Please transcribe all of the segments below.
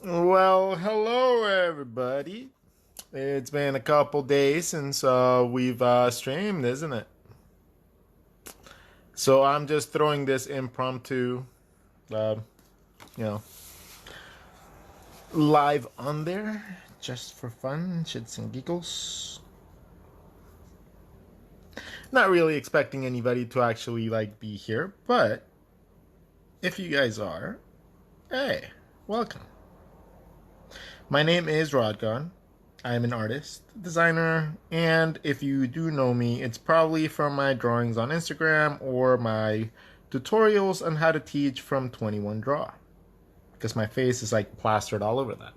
Well, hello everybody. It's been a couple days since we've streamed, isn't it? So I'm just throwing this impromptu, uh, you know, live on there just for fun, shits and giggles. Not really expecting anybody to actually be here, but if you guys are, hey, welcome. My name is Rodgon. I am an artist, designer, and if you do know me, it's probably from my drawings on Instagram or my tutorials on how to teach from 21 Draw. Because my face is plastered all over that.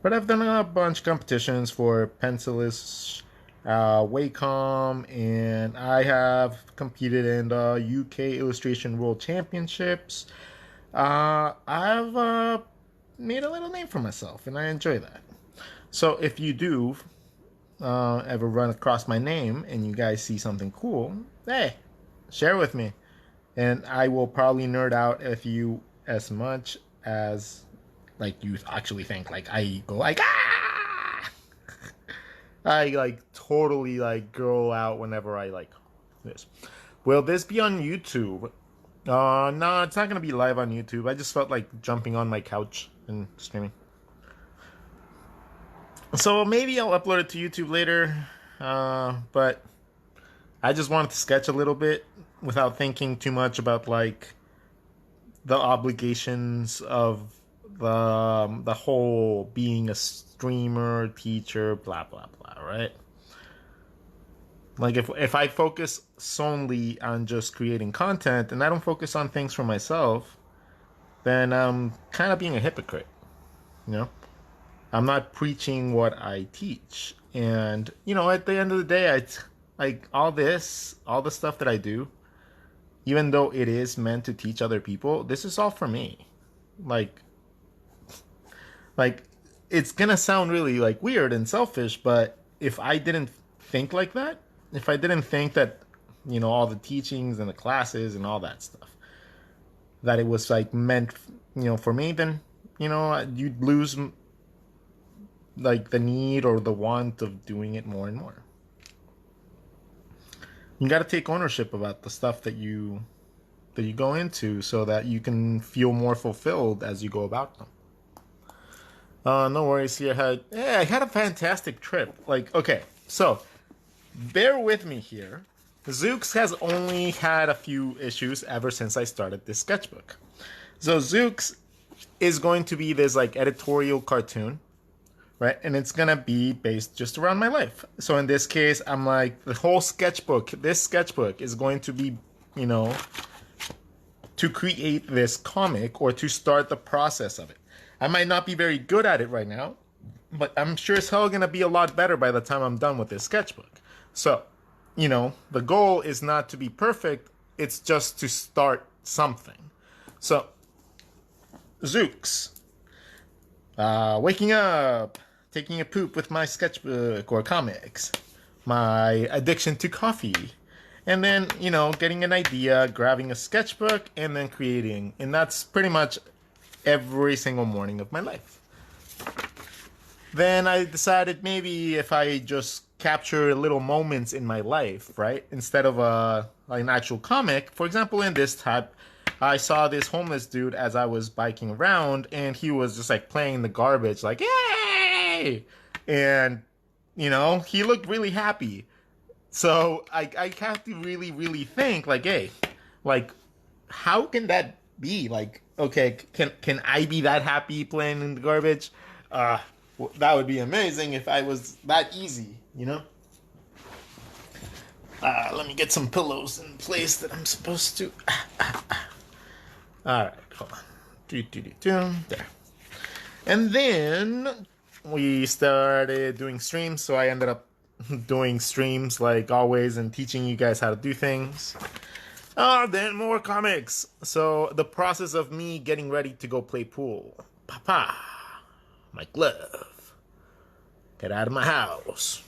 But I've done a bunch of competitions for Pencilist, Wacom, and I have competed in the UK Illustration World Championships. I've made a little name for myself, and I enjoy that. So if you do ever run across my name and you guys see something cool, hey, share with me, and I will probably nerd out if you as much as you actually think. I go ah, I totally girl out whenever I this. Will this be on YouTube? No, it's not gonna be live on YouTube. I just felt like jumping on my couch and streaming. So maybe I'll upload it to YouTube later. But I just wanted to sketch a little bit without thinking too much about the obligations of the whole being a streamer, teacher, blah blah blah, right? If I focus solely on just creating content and I don't focus on things for myself, then I'm kind of being a hypocrite, you know? I'm not preaching what I teach. And, at the end of the day, all the stuff that I do, even though it is meant to teach other people, this is all for me. Like, like it's gonna sound really weird and selfish, but if I didn't think like that, if I didn't think that, all the teachings and the classes and all that stuff, that it was meant, for me, then, you'd lose the need or the want of doing it more and more. You got to take ownership about the stuff that you go into so that you can feel more fulfilled as you go about them. No worries. I had a fantastic trip. Okay, so bear with me here. Zooks has only had a few issues ever since I started this sketchbook. So Zooks is going to be this editorial cartoon, right? And it's gonna be based just around my life. So in this case, I'm the whole sketchbook. This sketchbook is going to be, to create this comic or to start the process of it. I might not be very good at it right now, but I'm sure as hell gonna be a lot better by the time I'm done with this sketchbook. So, the goal is not to be perfect, it's just to start something. So, Zooks. Waking up, taking a poop with my sketchbook or comics, my addiction to coffee, and then, getting an idea, grabbing a sketchbook, and then creating. And that's pretty much every single morning of my life. Then I decided maybe if I just capture little moments in my life, right? Instead of an actual comic. For example, in this type, I saw this homeless dude as I was biking around, and he was just playing the garbage, yay! And, he looked really happy. So I have to really, really think, hey, how can that be? Okay, can I be that happy playing in the garbage? That would be amazing if I was that easy. Let me get some pillows in place that I'm supposed to. All right, hold on. There. And then we started doing streams, so I ended up doing streams like always and teaching you guys how to do things. Then more comics. So the process of me getting ready to go play pool. Papa, my glove. Get out of my house.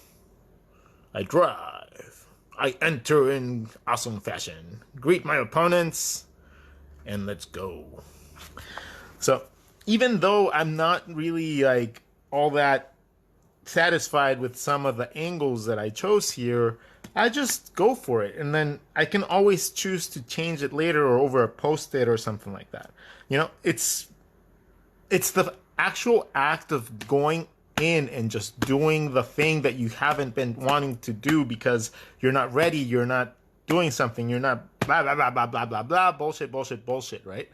I drive. I enter in awesome fashion. Greet my opponents, and let's go. So, even though I'm not really like all that satisfied with some of the angles that I chose here, I just go for it. And then I can always choose to change it later or over a post-it or something like that. You know, it's the actual act of going in and just doing the thing that you haven't been wanting to do because you're not ready, you're not doing something, you're not blah blah blah blah blah blah blah bullshit bullshit bullshit, right?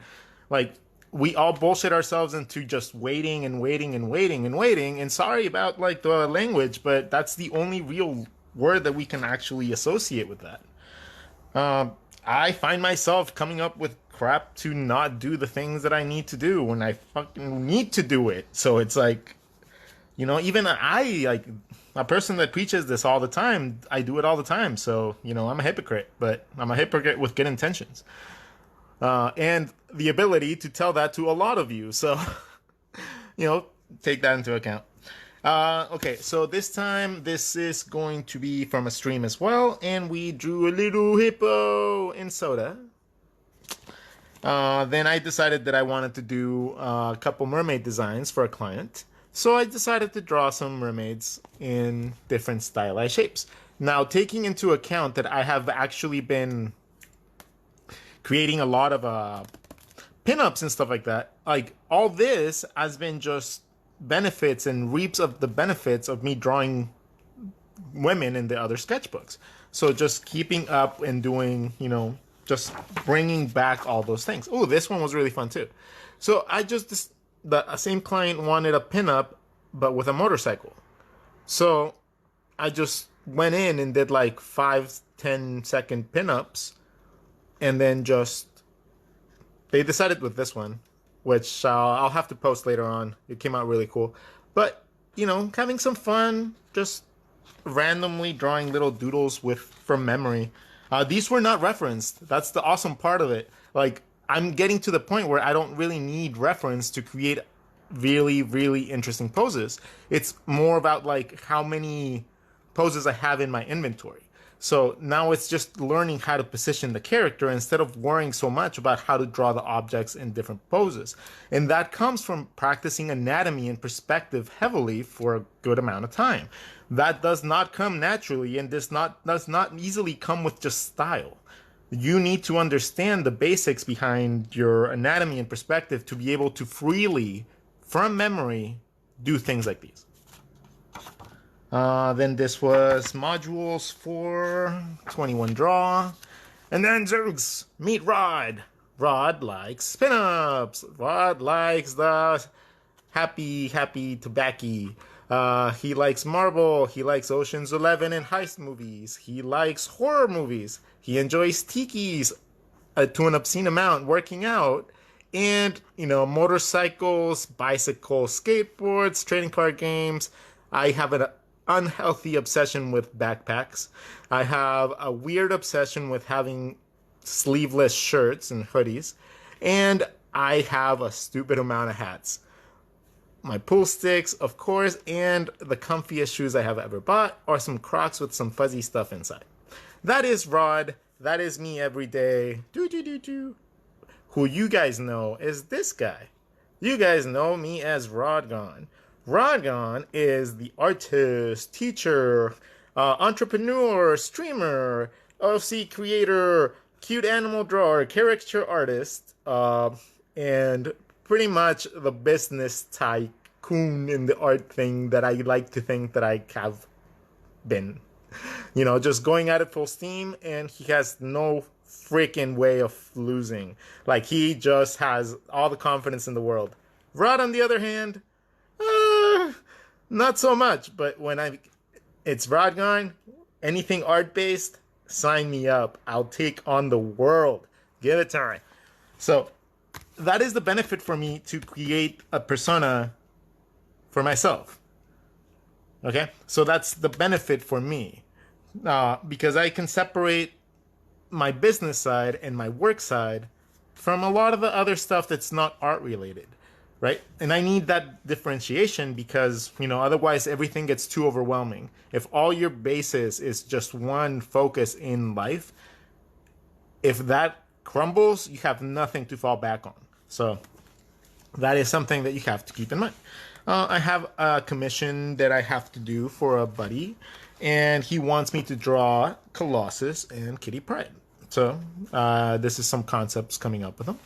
Like we all bullshit ourselves into just waiting and waiting and waiting and waiting. And sorry about like the language, but that's the only real word that we can actually associate with that. I find myself coming up with crap to not do the things that I need to do when I fucking need to do it. So it's like, you know, even I, like a person that preaches this all the time, I do it all the time. So, you know, I'm a hypocrite, but I'm a hypocrite with good intentions. And the ability to tell that to a lot of you. So, you know, take that into account. Okay, so this time this is going to be from a stream as well, and we drew a little hippo in soda. Then I decided that I wanted to do a couple mermaid designs for a client. So I decided to draw some mermaids in different stylized shapes. Now, taking into account that I have actually been creating a lot of pinups and stuff like that, like all this has been just benefits and reaps of the benefits of me drawing women in the other sketchbooks. So just keeping up and doing, you know, just bringing back all those things. Oh, this one was really fun too. So I just, the same client wanted a pinup, but with a motorcycle. So I just went in and did like 5-10 second pinups, and then just, they decided with this one, which I'll have to post later on. It came out really cool. But, you know, having some fun, just randomly drawing little doodles with from memory. These were not referenced. That's the awesome part of it. Like, I'm getting to the point where I don't really need reference to create really, really interesting poses. It's more about like how many poses I have in my inventory. So now it's just learning how to position the character instead of worrying so much about how to draw the objects in different poses. And that comes from practicing anatomy and perspective heavily for a good amount of time. That does not come naturally and does not easily come with just style. You need to understand the basics behind your anatomy and perspective to be able to freely, from memory, do things like these. Then this was modules for 21 draw. And then Zergs, meet Rod. Rod likes pinups. Rod likes the happy tobacco. He likes Marvel. He likes Ocean's 11 and heist movies. He likes horror movies. He enjoys tikis to an obscene amount, working out. And, you know, motorcycles, bicycles, skateboards, trading card games. I have an unhealthy obsession with backpacks. I have a weird obsession with having sleeveless shirts and hoodies. And I have a stupid amount of hats. My pool sticks, of course, and the comfiest shoes I have ever bought are some Crocs with some fuzzy stuff inside. That is Rod. That is me every day. Who you guys know is this guy. You guys know me as Rodgon. Rodgon is the artist, teacher, entrepreneur, streamer, OC creator, cute animal drawer, caricature artist, and pretty much the business tycoon in the art thing that I like to think that I have been. You know, just going at it full steam, and he has no freaking way of losing. Like, he just has all the confidence in the world. Rod, on the other hand, not so much. But when it's Rodgon, anything art-based, sign me up. I'll take on the world. Give it time. So that is the benefit for me to create a persona for myself. Okay? So that's the benefit for me. Because I can separate my business side and my work side from a lot of the other stuff that's not art related. right? And I need that differentiation because, otherwise everything gets too overwhelming. If all your basis is just one focus in life, if that crumbles, you have nothing to fall back on. So that is something that you have to keep in mind. I have a commission that I have to do for a buddy, and he wants me to draw Colossus and Kitty Pryde. So this is some concepts coming up with him.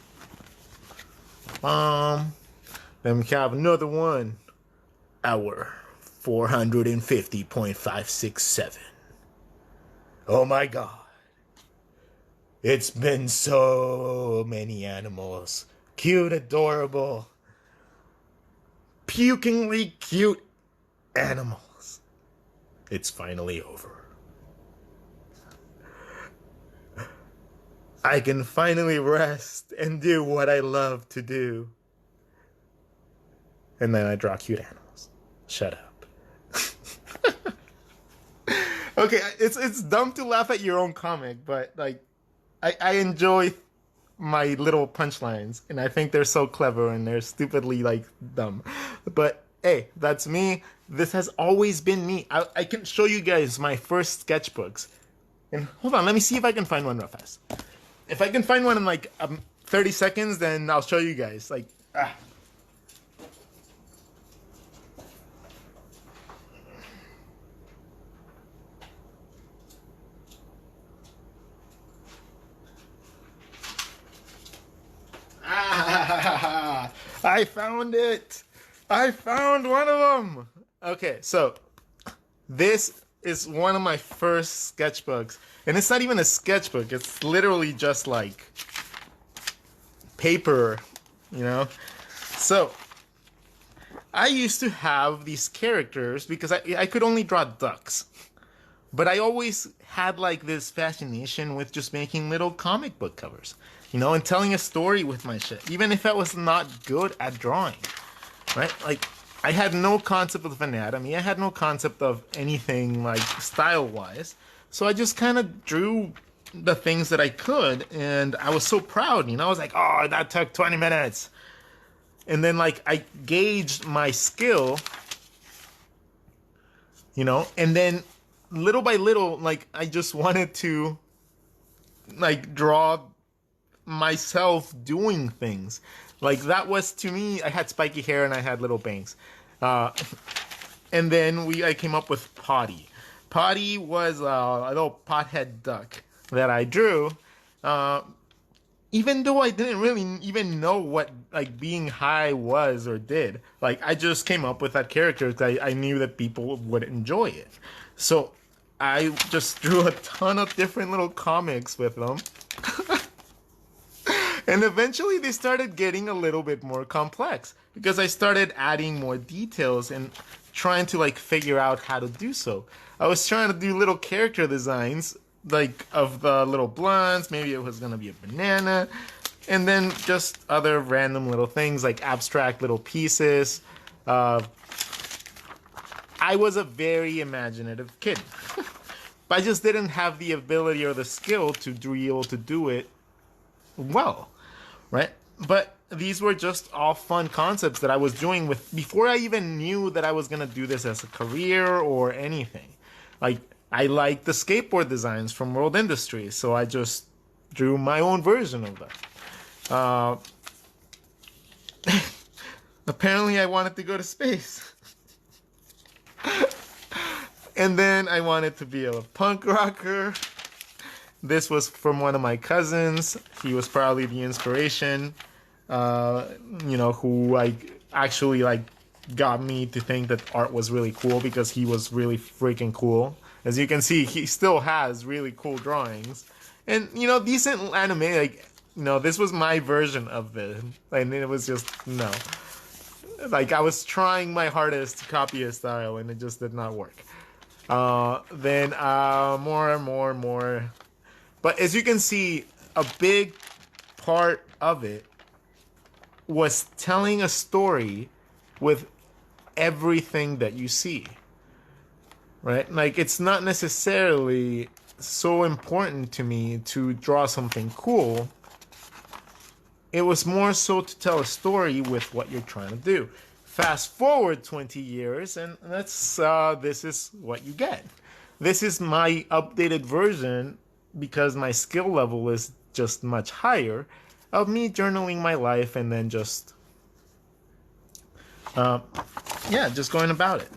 Then we have another one. Hour 450.567. Oh my god. It's been so many animals. Cute, adorable, pukingly cute animals. It's finally over. I can finally rest and do what I love to do. And then I draw cute animals. Shut up. Okay, it's dumb to laugh at your own comic, but like I enjoy my little punchlines, and I think they're so clever and they're stupidly like dumb. But hey, that's me. This has always been me. I can show you guys my first sketchbooks. And hold on, let me see if I can find one real fast. If I can find one in like 30 seconds, then I'll show you guys. Like, I found it. I found one of them. Okay, so this is one of my first sketchbooks. And it's not even a sketchbook. It's literally just like paper, So I used to have these characters because I could only draw ducks. But I always had like this fascination with just making little comic book covers, and telling a story with my shit, even if I was not good at drawing, right? Like, I had no concept of anatomy. I had no concept of anything like style-wise. So I just kind of drew the things that I could, and I was so proud, I was like, oh, that took 20 minutes. And then like I gauged my skill, and then little by little, like I just wanted to like draw myself doing things. Like that was, to me, I had spiky hair and I had little bangs. And then I came up with Potty. Potty was a little pothead duck that I drew. Even though I didn't really even know what like being high was or did. Like I just came up with that character because I knew that people would enjoy it. So I just drew a ton of different little comics with them. And eventually they started getting a little bit more complex because I started adding more details and trying to like figure out how to do so. I was trying to do little character designs like of the little blunts. Maybe it was going to be a banana. And then just other random little things like abstract little pieces. I was a very imaginative kid. But I just didn't have the ability or the skill to be able to do it well, right? But these were just all fun concepts that I was doing with before I even knew that I was gonna do this as a career or anything. Like I liked the skateboard designs from World Industries, so I just drew my own version of that. Apparently, I wanted to go to space. And then I wanted to be a punk rocker. This was from one of my cousins. He was probably the inspiration, who like actually like got me to think that art was really cool because he was really freaking cool. As you can see, he still has really cool drawings. And, decent anime, like, this was my version of it. And it was just, no. Like, I was trying my hardest to copy his style, and it just did not work. Then more. But as you can see, a big part of it was telling a story with everything that you see. Right? Like, it's not necessarily so important to me to draw something cool It was more so to tell a story with what you're trying to do. Fast forward 20 years, and this is what you get. This is my updated version because my skill level is just much higher of me journaling my life and then just uh, yeah, just going about it.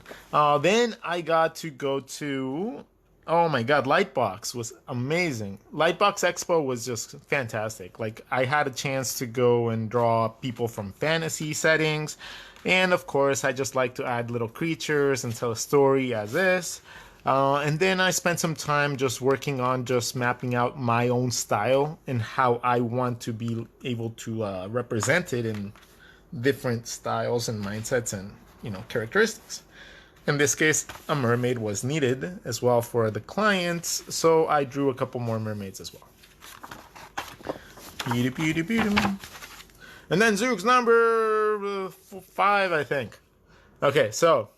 Then I got to go to, oh my God, Lightbox was amazing. Lightbox Expo was just fantastic. Like, I had a chance to go and draw people from fantasy settings. And of course, I just like to add little creatures and tell a story as is. And then I spent some time just working on just mapping out my own style and how I want to be able to represent it in different styles and mindsets and characteristics. In this case, a mermaid was needed as well for the clients, so I drew a couple more mermaids as well. And then Zook's number 5, I think. Okay, so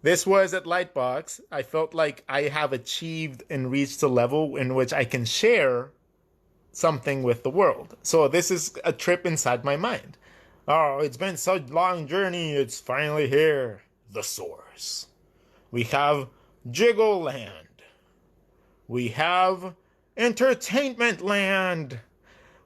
this was at Lightbox. I felt like I have achieved and reached a level in which I can share something with the world. So this is a trip inside my mind. Oh, it's been such a long journey. It's finally here. The source. We have Jiggle Land. We have Entertainment Land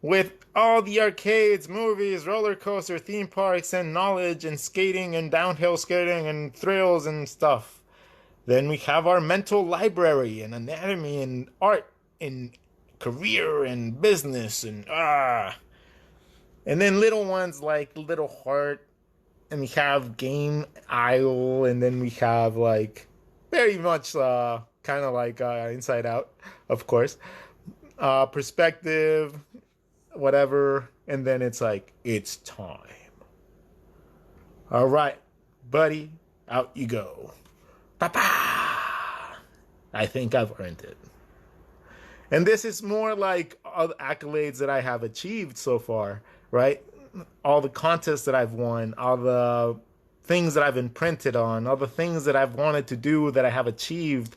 with all the arcades, movies, roller coaster, theme parks, and knowledge and skating and downhill skating and thrills and stuff. Then we have our mental library and anatomy and art and career and business and And then little ones like Little Heart, and we have Game Isle, and then we have like very much kind of like Inside Out, of course. Perspective, whatever, and then it's like, it's time. All right, buddy, out you go. Pa-pa! I think I've earned it. And this is more like all the accolades that I have achieved so far, right? All the contests that I've won, all the things that I've imprinted on, all the things that I've wanted to do that I have achieved,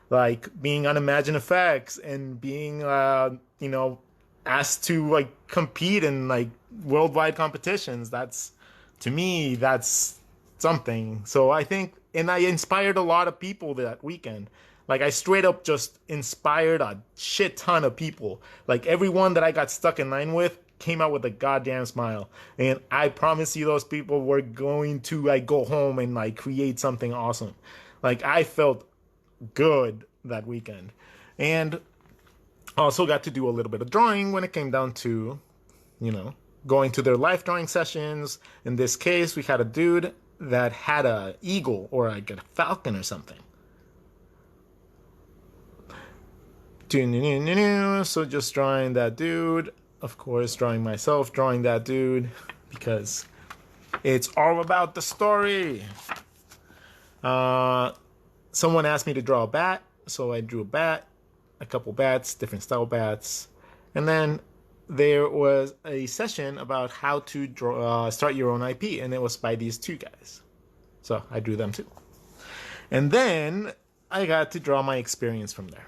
like being on Imagine Effects and being, asked to like compete in like worldwide competitions. That's, to me, that's something. So I think, and I inspired a lot of people that weekend. Like, I straight up just inspired a shit ton of people. Like, everyone that I got stuck in line with came out with a goddamn smile. And I promise you, those people were going to like go home and like create something awesome. Like, I felt good that weekend. And also got to do a little bit of drawing when it came down to, going to their life drawing sessions. In this case, we had a dude that had a eagle or like a falcon or something. So just drawing that dude, of course, drawing myself, drawing that dude, because it's all about the story. Someone asked me to draw a bat, so I drew a bat, a couple bats, different style bats, and then there was a session about how to start your own IP, and it was by these two guys. So I drew them too. And then I got to draw my experience from there.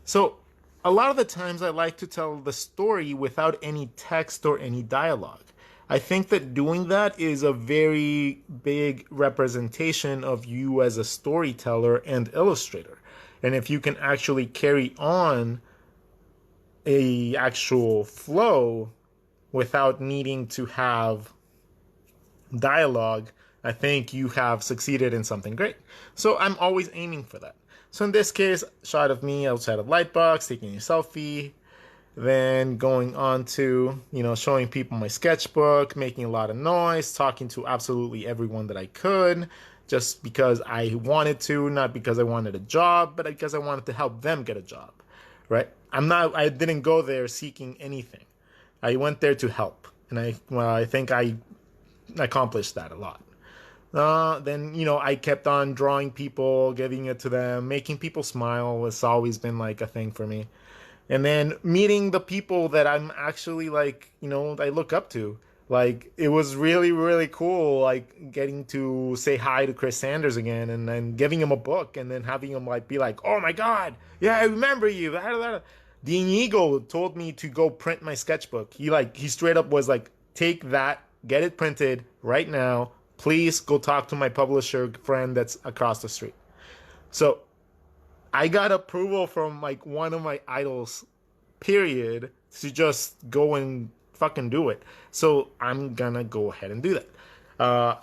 So a lot of the times I like to tell the story without any text or any dialogue. I think that doing that is a very big representation of you as a storyteller and illustrator. And if you can actually carry on a actual flow without needing to have dialogue, I think you have succeeded in something great. So I'm always aiming for that. So in this case, shot of me outside of Lightbox, taking a selfie, then going on to, showing people my sketchbook, making a lot of noise, talking to absolutely everyone that I could, just because I wanted to, not because I wanted a job, but because I wanted to help them get a job, right? I didn't go there seeking anything. I went there to help, and I think I accomplished that a lot. Then, I kept on drawing people, giving it to them, making people smile. It's always been like a thing for me. And then meeting the people that I'm actually like, I look up to. Like, it was really, really cool, like, getting to say hi to Chris Sanders again and then giving him a book and then having him, like, be like, oh my God, yeah, I remember you. Diego told me to go print my sketchbook. He straight up was like, take that, get it printed right now. Please go talk to my publisher friend that's across the street. So I got approval from like one of my idols, period, to just go and fucking do it. So I'm gonna go ahead and do that. Uh,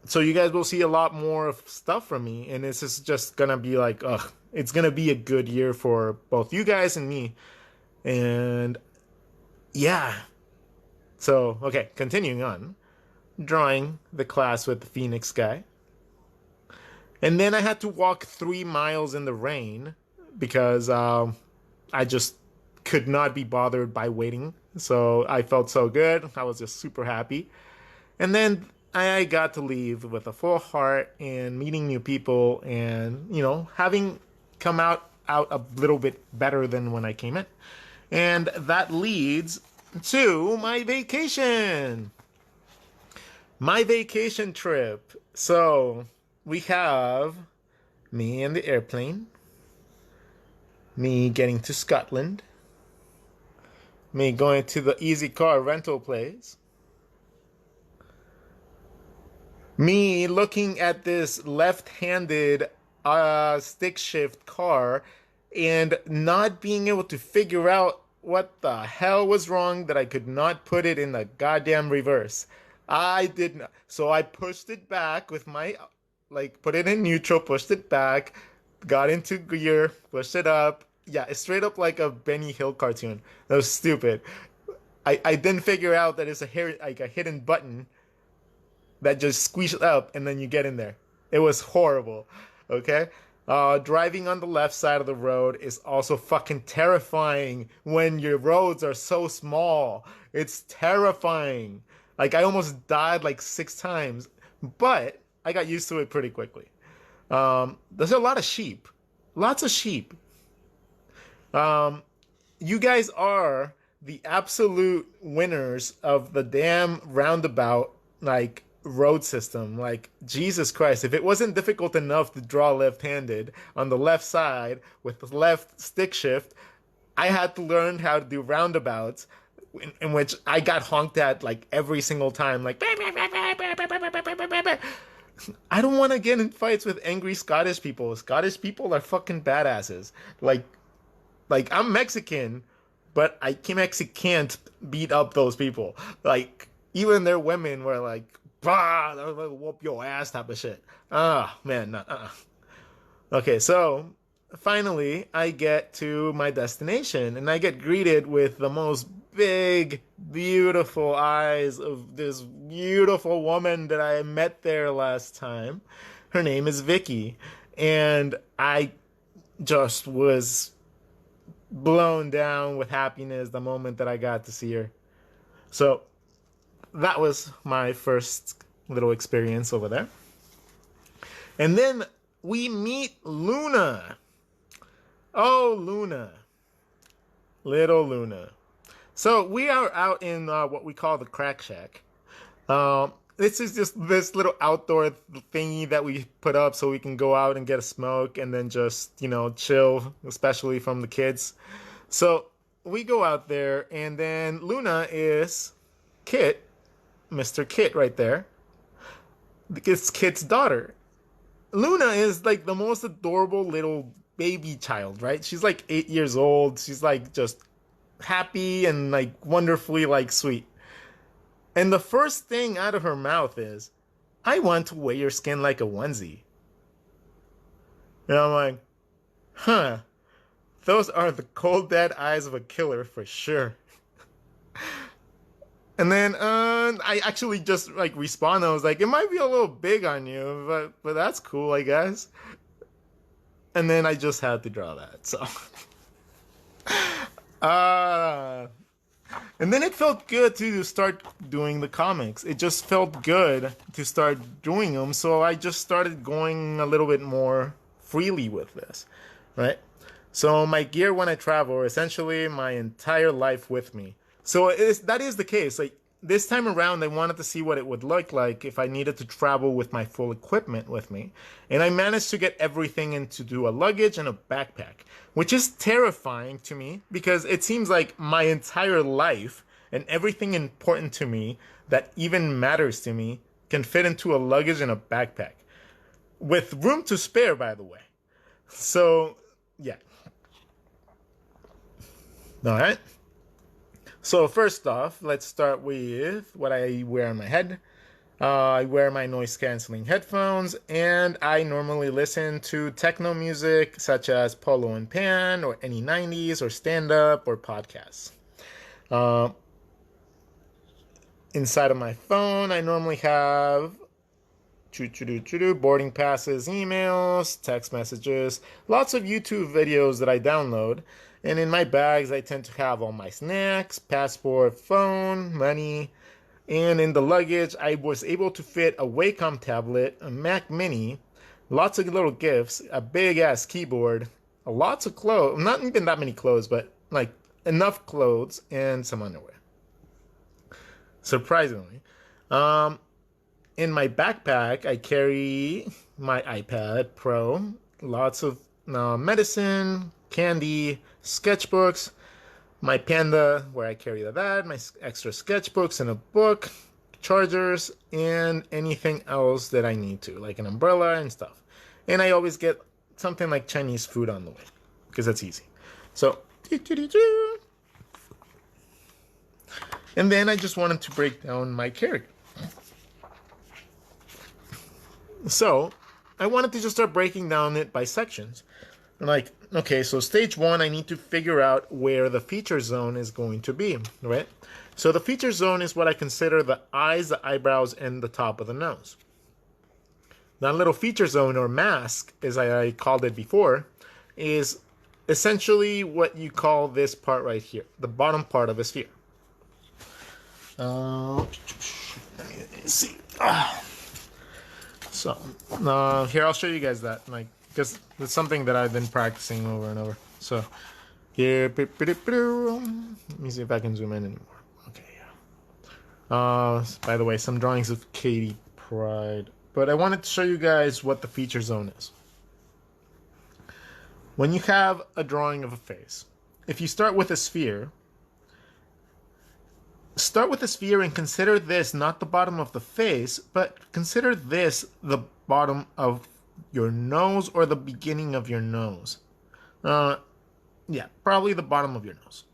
so you guys will see a lot more of stuff from me, and this is just gonna be like, ugh, it's gonna be a good year for both you guys and me. And yeah. So okay, continuing on, drawing the class with the Phoenix guy. And then I had to walk 3 miles in the rain because I just could not be bothered by waiting. So I felt so good. I was just super happy. And then I got to leave with a full heart and meeting new people and, having come out a little bit better than when I came in. And that leads to my vacation. My vacation trip. So we have me in the airplane, me getting to Scotland, me going to the Easy Car rental place, me looking at this left-handed stick shift car and not being able to figure out what the hell was wrong that I could not put it in the goddamn reverse. I did not. So I pushed it back with my, put it in neutral, pushed it back, got into gear, pushed it up. Yeah, it's straight up like a Benny Hill cartoon. That was stupid. I didn't figure out that it's like a hidden button that just squeezes up and then you get in there. It was horrible. Okay? Driving on the left side of the road is also fucking terrifying when your roads are so small. It's terrifying. Like, I almost died like 6 times, but I got used to it pretty quickly. There's a lot of sheep. Lots of sheep. You guys are the absolute winners of the damn roundabout, road system. Like, Jesus Christ, if it wasn't difficult enough to draw left-handed on the left side with the left stick shift, I had to learn how to do roundabouts in which I got honked at like every single time. Like, I don't want to get in fights with angry Scottish people. Scottish people are fucking badasses. Like I'm Mexican, but I can't beat up those people. Like, even their women were like, bah, they'll whoop your ass type of shit. Ah, man. Okay, so finally I get to my destination and I get greeted with the most big, beautiful eyes of this beautiful woman that I met there last time. Her name is Vicky. And I just was blown down with happiness the moment that I got to see her. So that was my first little experience over there. And then we meet Luna. Oh, Luna. Little Luna. So we are out in what we call the Crack Shack. This is just this little outdoor thingy that we put up so we can go out and get a smoke and then just, chill, especially from the kids. So we go out there and then Luna is Kit, Mr. Kit right there. It's Kit's daughter. Luna is like the most adorable little baby child, right? She's like 8 years old. She's like just happy and like wonderfully like sweet. And the first thing out of her mouth is, I want to wear your skin like a onesie. And I'm like, huh, those are the cold dead eyes of a killer for sure. And then I actually just like respond. I was like, it might be a little big on you, but that's cool, I guess. And then I just had to draw that. So, and then it felt good to start doing the comics. It just felt good to start doing them. So I just started going a little bit more freely with this, right? So my gear when I travel, essentially my entire life with me. So that is the case. Like, this time around, I wanted to see what it would look like if I needed to travel with my full equipment with me. And I managed to get everything into a luggage and a backpack, which is terrifying to me because it seems like my entire life and everything important to me that even matters to me can fit into a luggage and a backpack with room to spare, by the way. So, yeah. All right. So first off, let's start with what I wear on my head. I wear my noise canceling headphones, and I normally listen to techno music such as Polo and Pan, or any 90s, or stand up, or podcasts. Uh, Inside of my phone, I normally have boarding passes, emails, text messages, lots of YouTube videos that I download. And in my bags, I tend to have all my snacks, passport, phone, money. And in the luggage, I was able to fit a Wacom tablet, a Mac Mini, lots of little gifts, a big ass keyboard, lots of clothes, not even that many clothes, but like enough clothes, and some underwear. Surprisingly. In my backpack, I carry my iPad Pro, lots of medicine, candy, sketchbooks, my Panda, where I carry that, my extra sketchbooks and a book, chargers, and anything else that I need to, like an umbrella and stuff. And I always get something like Chinese food on the way, because that's easy. So, and then I just wanted to break down my character. So, I wanted to just start breaking down it by sections. Like, okay, so stage one, I need to figure out where the feature zone is going to be, right? So the feature zone is what I consider the eyes, the eyebrows, and the top of the nose. That little feature zone, or mask, as I called it before, is essentially what you call this part right here, the bottom part of a sphere. Let me see. So, here, I'll show you guys that, like, because it's something that I've been practicing over and over. So, here, let me see if I can zoom in anymore. Okay, yeah. By the way, some drawings of Katie Pride. But I wanted to show you guys what the feature zone is. When you have a drawing of a face, if you start with a sphere, and consider this not the bottom of the face, but consider this the bottom of your nose, or the beginning of your nose. Yeah, probably the bottom of your nose.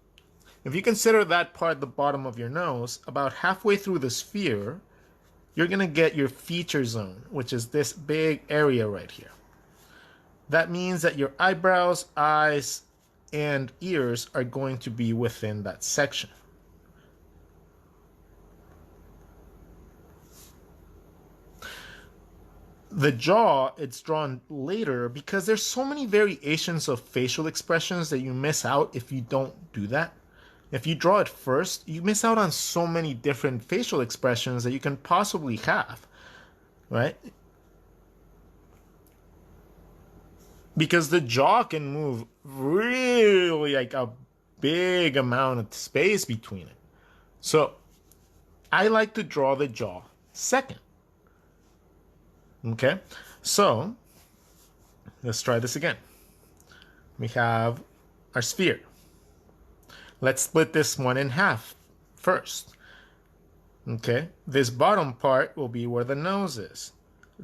If you consider that part the bottom of your nose, about halfway through the sphere, you're going to get your feature zone, which is this big area right here. That means that your eyebrows, eyes, and ears are going to be within that section. The jaw, it's drawn later because there's so many variations of facial expressions that you miss out if you don't do that. If you draw it first, you miss out on so many different facial expressions that you can possibly have, right? Because the jaw can move really like a big amount of space between it. So I like to draw the jaw second. Okay, so let's try this again. We have our sphere. Let's split this one in half first. Okay, this bottom part will be where the nose is.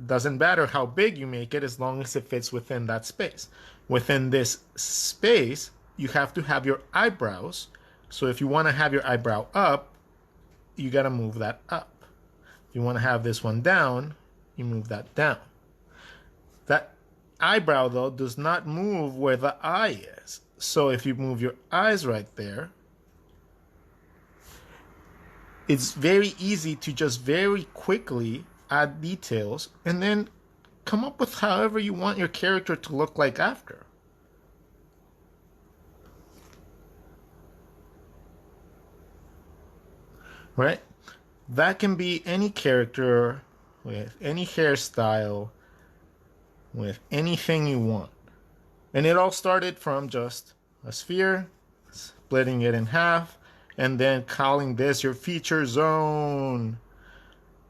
Doesn't matter how big you make it as long as it fits within that space. Within this space, you have to have your eyebrows. So if you want to have your eyebrow up, you got to move that up. If you want to have this one down, you move that down. That eyebrow, though, does not move where the eye is. So if you move your eyes right there, it's very easy to just very quickly add details and then come up with however you want your character to look like after. Right? That can be any character with any hairstyle, with anything you want. And it all started from just a sphere, splitting it in half, and then calling this your feature zone.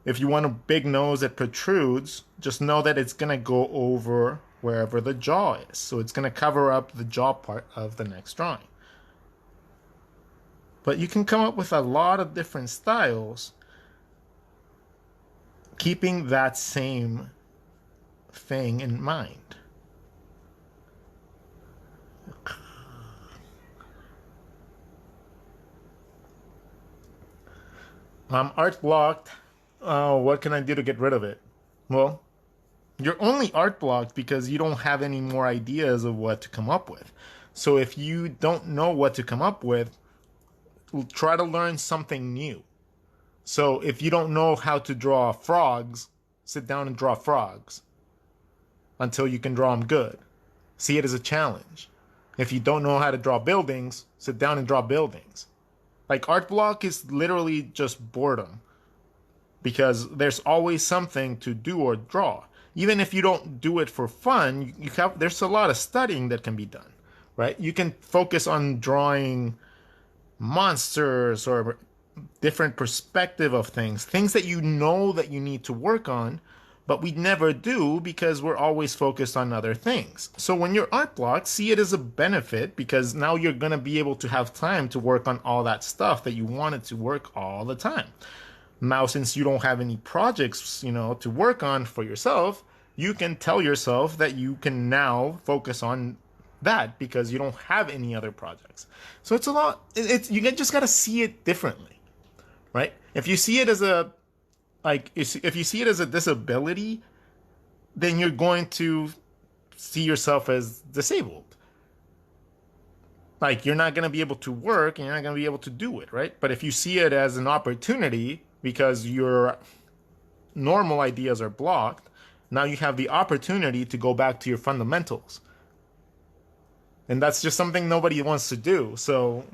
If you want a big nose that protrudes, just know that it's going to go over wherever the jaw is. So it's going to cover up the jaw part of the next drawing. But you can come up with a lot of different styles keeping that same thing in mind. Art blocked. What can I do to get rid of it? Well, you're only art blocked because you don't have any more ideas of what to come up with. So if you don't know what to come up with, try to learn something new. So if you don't know how to draw frogs, sit down and draw frogs until you can draw them good. See it as a challenge. If you don't know how to draw buildings, sit down and draw buildings. Like art block is literally just boredom because there's always something to do or draw. Even if you don't do it for fun, there's a lot of studying that can be done, right? You can focus on drawing monsters or different perspective of things that you know that you need to work on, but we never do because we're always focused on other things. So when you're art block, see it as a benefit because now you're going to be able to have time to work on all that stuff that you wanted to work all the time. Now, since you don't have any projects, to work on for yourself, you can tell yourself that you can now focus on that because you don't have any other projects. So it's a lot. You just got to see it differently, right? If you see it as if you see it as a disability, then you're going to see yourself as disabled. Like you're not going to be able to work and you're not going to be able to do it, right? But if you see it as an opportunity because your normal ideas are blocked, now you have the opportunity to go back to your fundamentals. And that's just something nobody wants to do. So,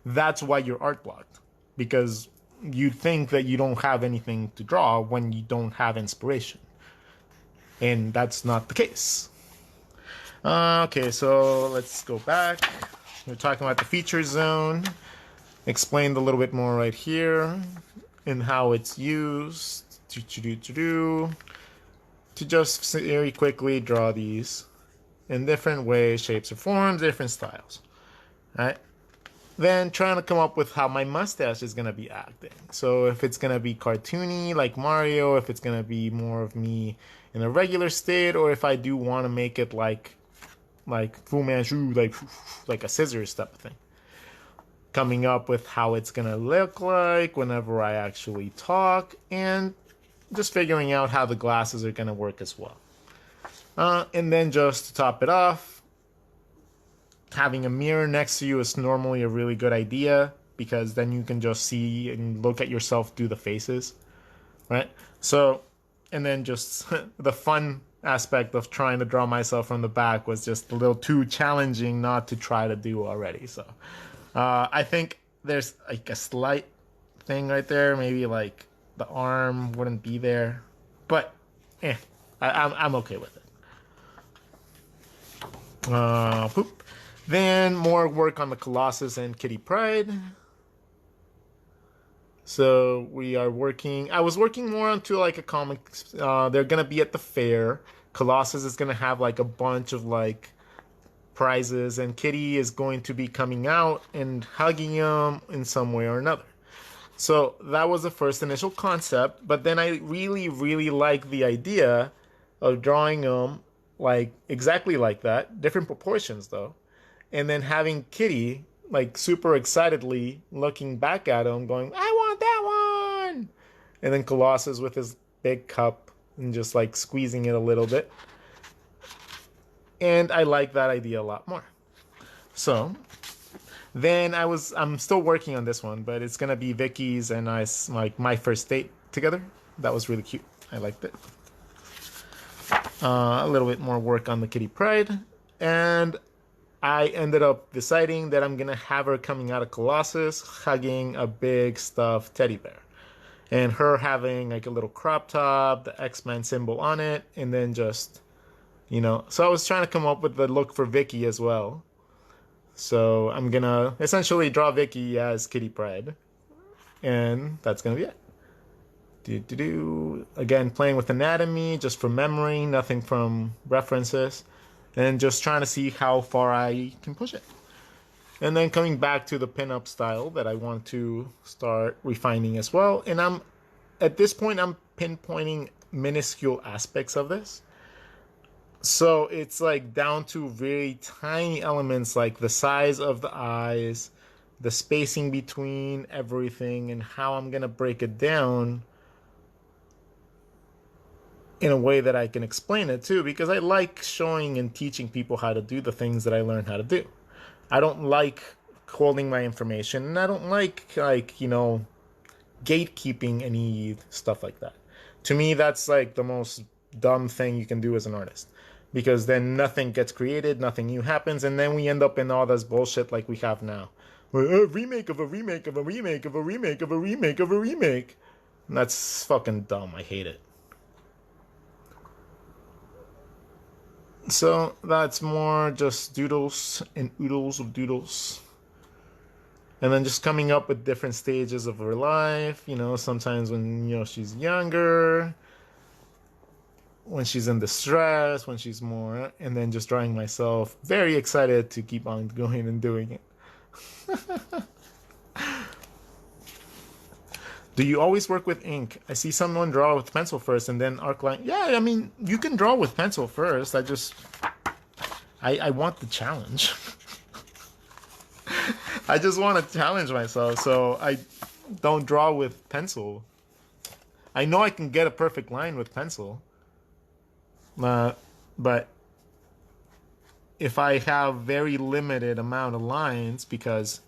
that's why you're art blocked. Because you think that you don't have anything to draw when you don't have inspiration. And that's not the case. Okay, so let's go back. We're talking about the feature zone. Explained a little bit more right here and how it's used to just very quickly draw these in different ways, shapes, or forms, different styles. Right? Then trying to come up with how my mustache is going to be acting. So if it's going to be cartoony like Mario, if it's going to be more of me in a regular state, or if I do want to make it like Fu Manchu, like a scissors type of thing. Coming up with how it's going to look like whenever I actually talk, and just figuring out how the glasses are going to work as well. And then just to top it off, having a mirror next to you is normally a really good idea because then you can just see and look at yourself do the faces, right? So, and then just the fun aspect of trying to draw myself from the back was just a little too challenging not to try to do already. So, I think there's like a slight thing right there. Maybe like the arm wouldn't be there, but I'm okay with it. Poop. Then more work on the Colossus and Kitty Pryde. So we are working. I was working more onto like a comic. They're gonna be at the fair. Colossus is gonna have like a bunch of like prizes, and Kitty is going to be coming out and hugging him in some way or another. So that was the first initial concept. But then I really, really like the idea of drawing them like exactly like that, different proportions though, and then having Kitty like super excitedly looking back at him going, I want that one, and then Colossus with his big cup and just like squeezing it a little bit. And I like that idea a lot more. So then I'm still working on this one, but it's gonna be Vicky's and like my first date together. That was really cute. I liked it. A little bit more work on the Kitty Pryde, and I ended up deciding that I'm gonna have her coming out of Colossus hugging a big stuffed teddy bear, and her having like a little crop top, the X-Men symbol on it, and then just, so I was trying to come up with the look for Vicky as well. So I'm gonna essentially draw Vicky as Kitty Pryde, and that's gonna be it. Again, playing with anatomy just for memory, nothing from references, and just trying to see how far I can push it. And then coming back to the pinup style that I want to start refining as well. And I'm at this point I'm pinpointing minuscule aspects of this. So it's like down to very tiny elements like the size of the eyes, the spacing between everything, and how I'm gonna break it down in a way that I can explain it too, because I like showing and teaching people how to do the things that I learned how to do. I don't like holding my information, and I don't like gatekeeping any stuff like that. To me, that's like the most dumb thing you can do as an artist, because then nothing gets created, nothing new happens, and then we end up in all this bullshit like we have now. A remake of a remake of a remake of a remake of a remake of a remake. And that's fucking dumb. I hate it. So that's more just doodles and oodles of doodles. And then just coming up with different stages of her life, sometimes when, she's younger, when she's in distress, when she's more, and then just drawing myself very excited to keep on going and doing it. Do you always work with ink? I see someone draw with pencil first and then arc line. Yeah, I mean, you can draw with pencil first. I want the challenge. I just want to challenge myself, so I don't draw with pencil. I know I can get a perfect line with pencil, but if I have very limited amount of lines because,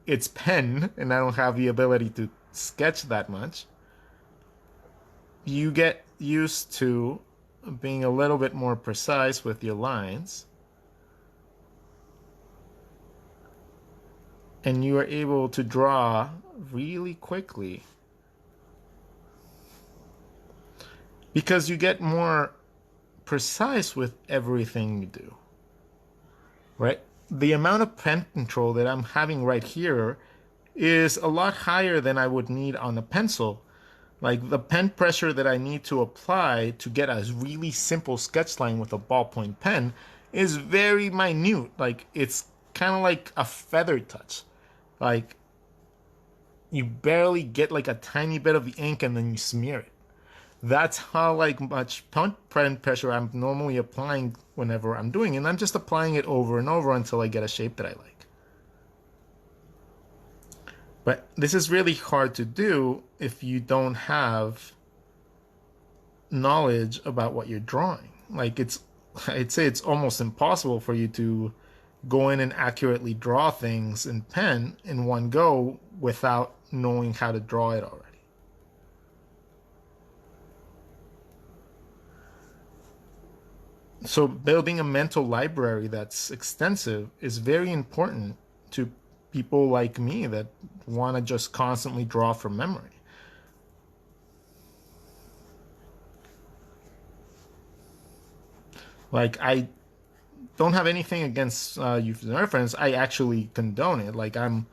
it's pen and I don't have the ability to sketch that much, you get used to being a little bit more precise with your lines. And you are able to draw really quickly because you get more precise with everything you do, right? The amount of pen control that I'm having right here is a lot higher than I would need on a pencil. Like the pen pressure that I need to apply to get a really simple sketch line with a ballpoint pen is very minute. Like it's kind of like a feather touch. Like you barely get like a tiny bit of the ink and then you smear it. That's how much pen pressure I'm normally applying whenever I'm doing it. And I'm just applying it over and over until I get a shape that I like. But this is really hard to do if you don't have knowledge about what you're drawing. I'd say it's almost impossible for you to go in and accurately draw things in pen in one go without knowing how to draw it already. So building a mental library that's extensive is very important to people like me that want to just constantly draw from memory. Like I don't have anything against using reference. I actually condone it. Like I'm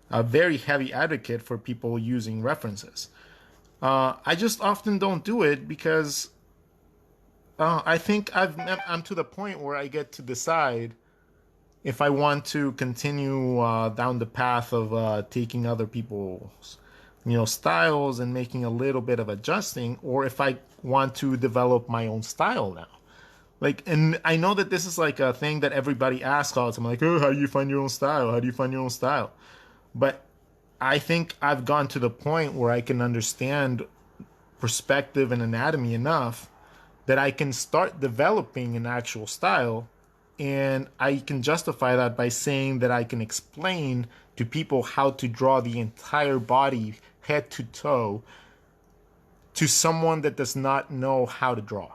a very heavy advocate for people using references. I just often don't do it because I think I'm to the point where I get to decide if I want to continue down the path of taking other people's styles and making a little bit of adjusting, or if I want to develop my own style now. And I know that this is like a thing that everybody asks all the time, like, oh, how do you find your own style? How do you find your own style? But I think I've gone to the point where I can understand perspective and anatomy enough that I can start developing an actual style, and I can justify that by saying that I can explain to people how to draw the entire body, head to toe, to someone that does not know how to draw.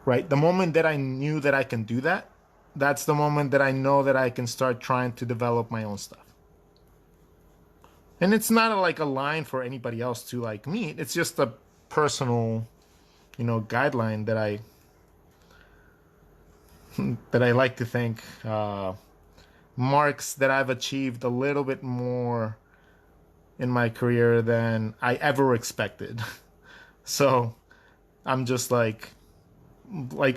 Right? The moment that I knew that I can do that, that's the moment that I know that I can start trying to develop my own stuff. And it's not like a line for anybody else to like me. It's just a personal guideline that I like to think marks that I've achieved a little bit more in my career than I ever expected. So I'm just like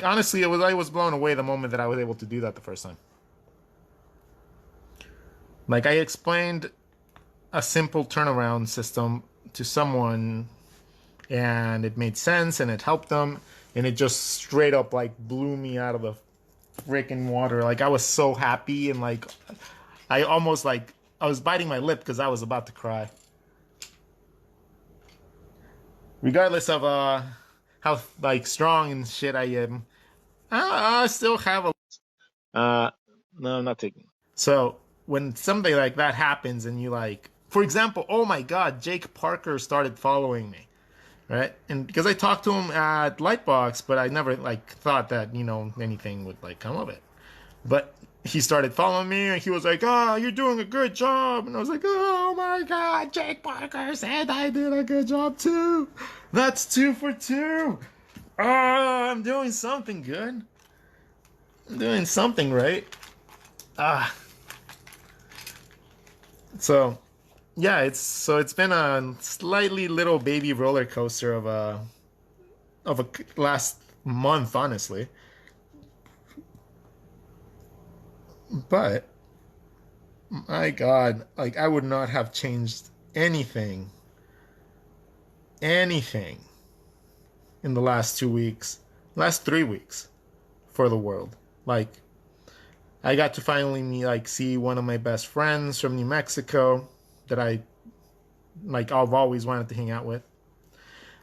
honestly, I was blown away the moment that I was able to do that the first time. Like I explained a simple turnaround system to someone, and it made sense and it helped them, and it just straight up like blew me out of the freaking water. Like I was so happy, and like I almost like I was biting my lip because I was about to cry. Regardless of how like strong and shit I am, I still have a no, I'm not taking. So when something like that happens, and you like, for example, oh my god, Jake Parker started following me, right? And because I talked to him at Lightbox, but I never like thought that anything would like come of it. But he started following me, and he was like, "Oh, you're doing a good job," and I was like, "Oh my god, Jake Parker said I did a good job too. That's 2 for 2. Oh, I'm doing something good. I'm doing something right." Ah, so yeah, it's been a slightly little baby roller coaster of a last month, honestly. But my God, like I would not have changed anything in the last 2 weeks, last 3 weeks for the world. Like I got to finally see one of my best friends from New Mexico that I've always wanted to hang out with.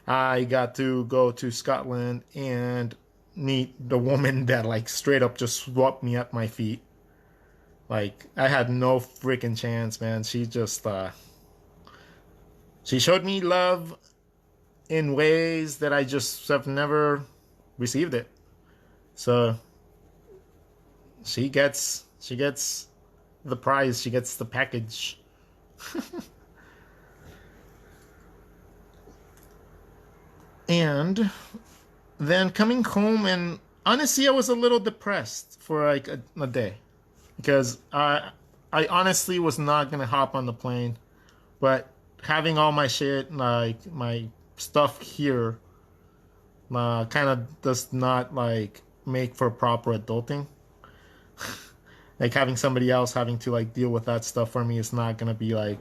I got to go to Scotland and meet the woman that like straight up just swept me at my feet. Like I had no freaking chance, man. She showed me love in ways that I just have never received it. So she gets the prize, she gets the package. And then coming home, and honestly I was a little depressed for like a day because I honestly was not gonna hop on the plane, but having all my shit, like my stuff here, kind of does not like make for proper adulting. Like having somebody else having to like deal with that stuff for me is not gonna be like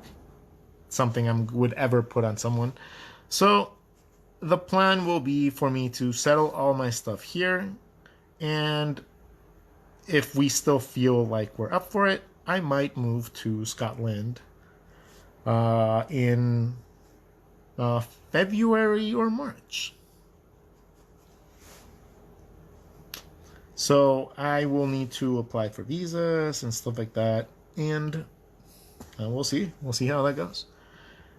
something I would ever put on someone. So the plan will be for me to settle all my stuff here, and if we still feel like we're up for it, I might move to Scotland in uh, February or March. So I will need to apply for visas and stuff like that, and we'll see. We'll see how that goes.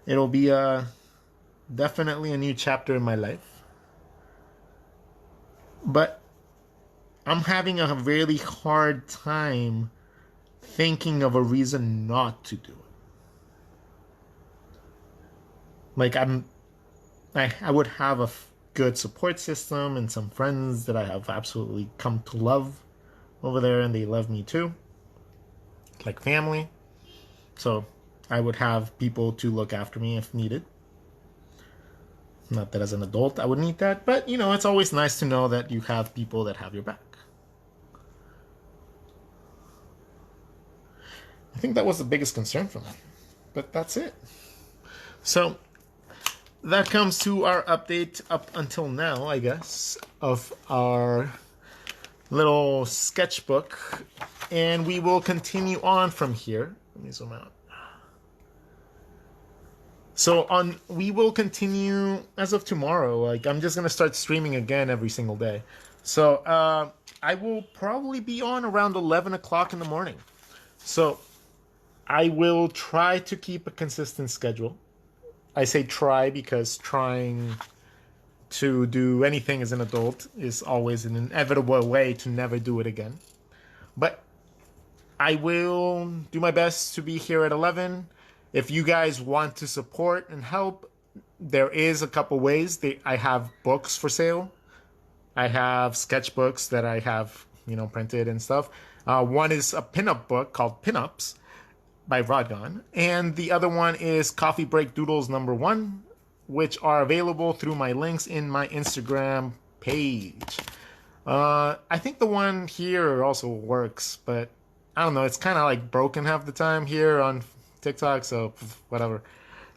It'll be definitely a new chapter in my life, but I'm having a really hard time thinking of a reason not to do it. Like I would have a good support system and some friends that I have absolutely come to love over there, and they love me too, like family. So I would have people to look after me if needed. Not that as an adult I would need that, but it's always nice to know that you have people that have your back. I think that was the biggest concern for me, but that's it. So that comes to our update up until now, I guess, of our little sketchbook, and we will continue on from here. Let me zoom out. So we will continue as of tomorrow. Like I'm just gonna start streaming again every single day. So I will probably be on around 11 o'clock in the morning. So I will try to keep a consistent schedule. I say try because trying to do anything as an adult is always an inevitable way to never do it again. But I will do my best to be here at 11. If you guys want to support and help, there is a couple ways. I have books for sale. I have sketchbooks that I have, printed and stuff. One is a pinup book called Pinups by Rodgon, and the other one is Coffee Break Doodles #1, which are available through my links in my Instagram page. I think the one here also works, but I don't know. It's kind of like broken half the time here on TikTok, so whatever.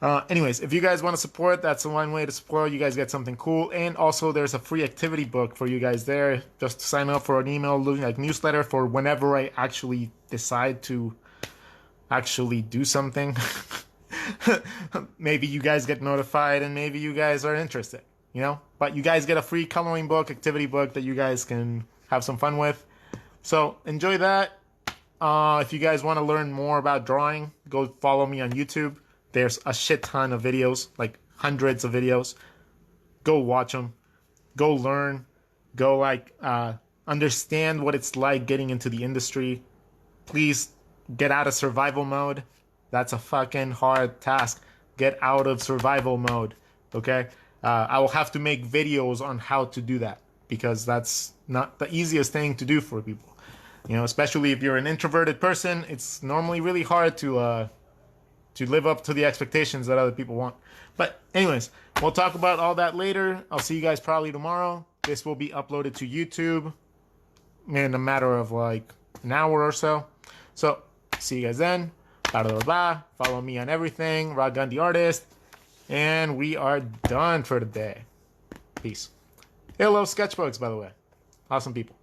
Anyways, if you guys want to support, that's the one way to support. You guys get something cool, and also there's a free activity book for you guys there. Just sign up for an email like newsletter for whenever I actually decide to actually do something. Maybe you guys get notified, and maybe you guys are interested. But you guys get a free coloring book, activity book that you guys can have some fun with. So enjoy that. If you guys want to learn more about drawing, go follow me on YouTube. There's a shit ton of videos, like hundreds of videos. Go watch them. Go learn. Go understand what it's like getting into the industry. Please get out of survival mode. That's a fucking hard task. Get out of survival mode, okay? I will have to make videos on how to do that because that's not the easiest thing to do for people. Especially if you're an introverted person, it's normally really hard to live up to the expectations that other people want. But anyways, we'll talk about all that later. I'll see you guys probably tomorrow. This will be uploaded to YouTube in a matter of like an hour or so. So see you guys then. Blah, blah, blah. Follow me on everything. Rodgon the Artist. And we are done for today. Peace. Hello, sketchbooks, by the way. Awesome people.